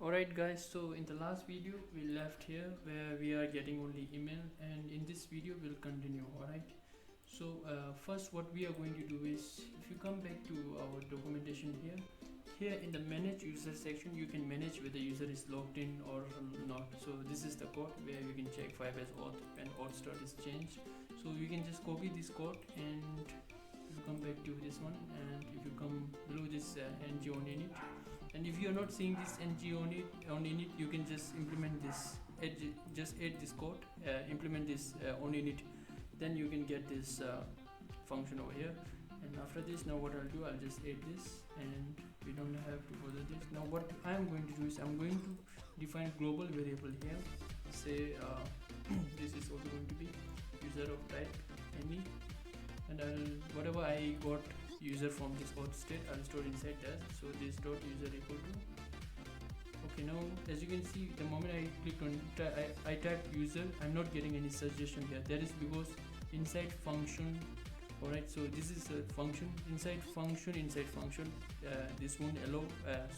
Alright guys, so in the last video we left here where we are getting only email, and in this video we'll continue. Alright, so first what we are going to do is, if you come back to our documentation here in the manage user section, you can manage whether user is logged in or not. So this is the code where you can check Firebase auth and auth start is changed. So you can just copy this code, and if you come back to this one, and if you come below this ng on init, and if you are not seeing this ng on init, you can just implement this, just add this code, implement this on init, then you can get this function over here. And after this, now what I'll do, I'll just add this, and we don't have to bother this. Now what I'm going to do is, I'm going to define global variable here. Say this is also going to be user of type any, and I'll, whatever I got user from this auth state, I'll store inside that. So this dot user equal to, okay, now as you can see, the moment I click on I type user, I'm not getting any suggestion here. That is because inside function, alright, so this is a function, inside function, this won't allow.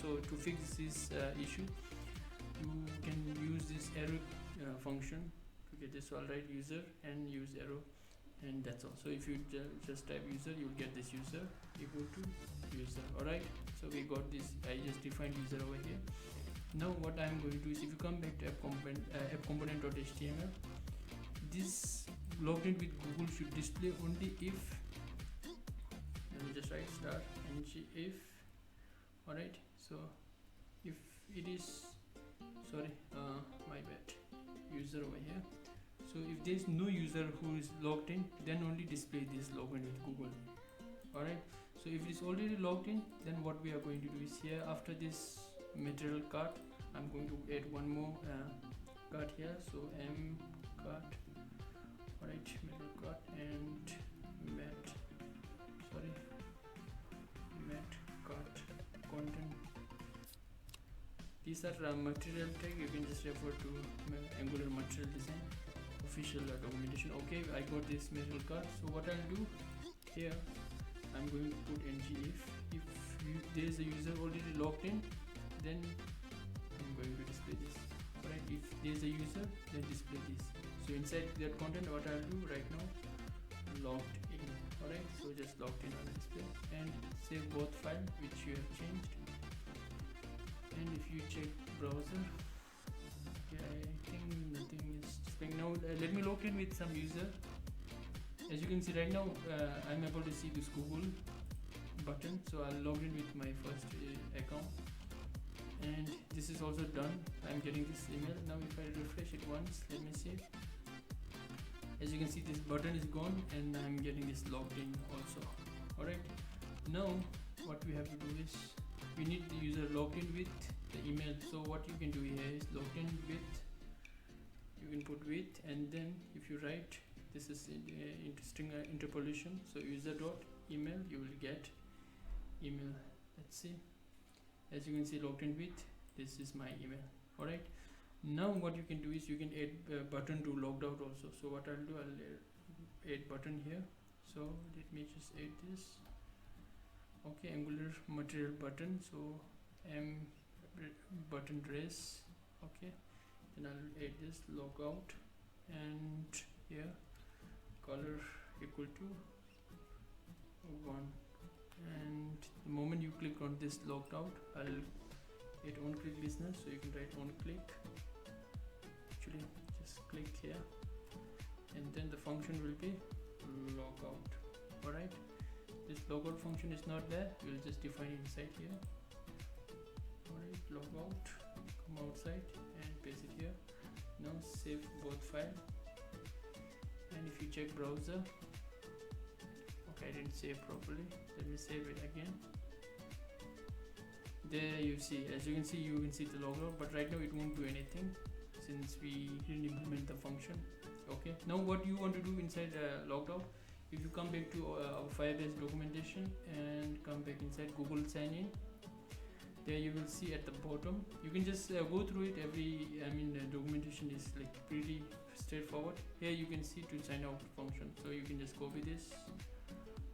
So to fix this issue, you can use this arrow function to get this. So I'll write user and use arrow, and that's all. So if you just type user, you'll get this user equal to user. Alright, so we got this, I just defined user over here. Now what I'm going to do is, if you come back to app component.html, this logged in with Google should display only if, let me just write star ng if. Alright, so if it is, sorry, my bad, user over here. So if there is no user who is logged in, then only display this login with Google. Alright, so if it is already logged in, then what we are going to do is, here after this material cart, I'm going to add one more cart here. So m cart, alright, material cart, and mat cart content. These are material tag. You can just refer to Angular material design official documentation. Okay, I got this material card. So what I'll do here, I'm going to put ng if there is a user already logged in, then I'm going to display this. Alright, if there is a user, then display this. So inside that content, what I'll do right now, logged in. Alright, so just logged in on display, and save both file which you have changed. And if you check browser, okay, I think nothing is displaying. Now let me log in with some user. As you can see right now, I'm able to see this Google button. So I'll log in with my first account, and this is also done. I'm getting this email. Now if I refresh it once, let me see. As you can see, this button is gone, and I'm getting this logged in also. Alright, now what we have to do is, we need the user logged in with the email. So what you can do here is logged in with, you can put with, and then if you write, this is interesting interpolation. So user dot email, you will get email. Let's see, as you can see, logged in with, this is my email. Alright, now what you can do is, you can add button to logged out also. So what I'll do, I'll add button here. So let me just add this. Okay, Angular material button, so m button dress. Okay, then I'll add this logout, and here color equal to 1, and the moment you click on this logged out, I'll hit on click listener. So you can write on click, actually just click here, and then the function will be logout. Alright, this logout function is not there, we'll just define inside here. Alright, logout, come outside and paste it here. Now save both file, and if you check browser, okay, I didn't save properly, let me save it again. There you see, as you can see the logout, but right now it won't do anything since we didn't implement the function. Okay, now what you want to do inside logged out, if you come back to our Firebase documentation and come back inside Google sign in, there you will see at the bottom, you can just go through it. The documentation is like pretty straightforward. Here you can see to sign out function, so you can just copy this,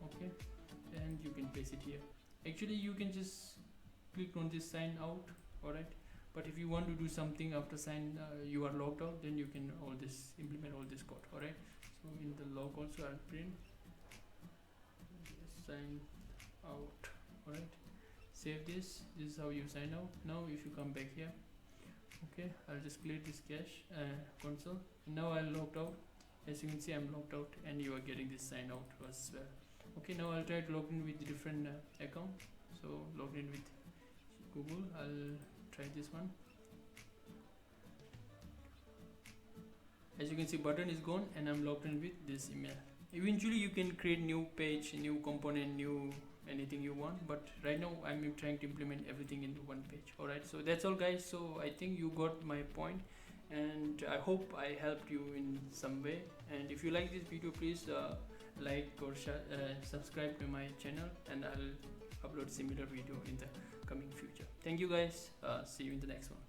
okay, and you can paste it here. Actually you can just click on this sign out, alright, But if you want to do something after you are logged out, then you can implement all this code. Alright, so in the log also I'll print sign out. Alright, save this. This is how you sign out. Now if you come back here, okay, I'll just clear this cache console. Now I'll logged out. As you can see, I'm logged out, and you are getting this sign out as well. Okay, now I'll try to log in with different account. So log in with Google. I'll try this one. As you can see, button is gone, and I'm logged in with this email. Eventually you can create new page, new component, new anything you want, but right now I'm trying to implement everything into one page. Alright, so that's all guys. So I think you got my point, and I hope I helped you in some way. And if you like this video, please like or subscribe to my channel, and I'll upload similar video in the coming future. Thank you guys. See you in the next one.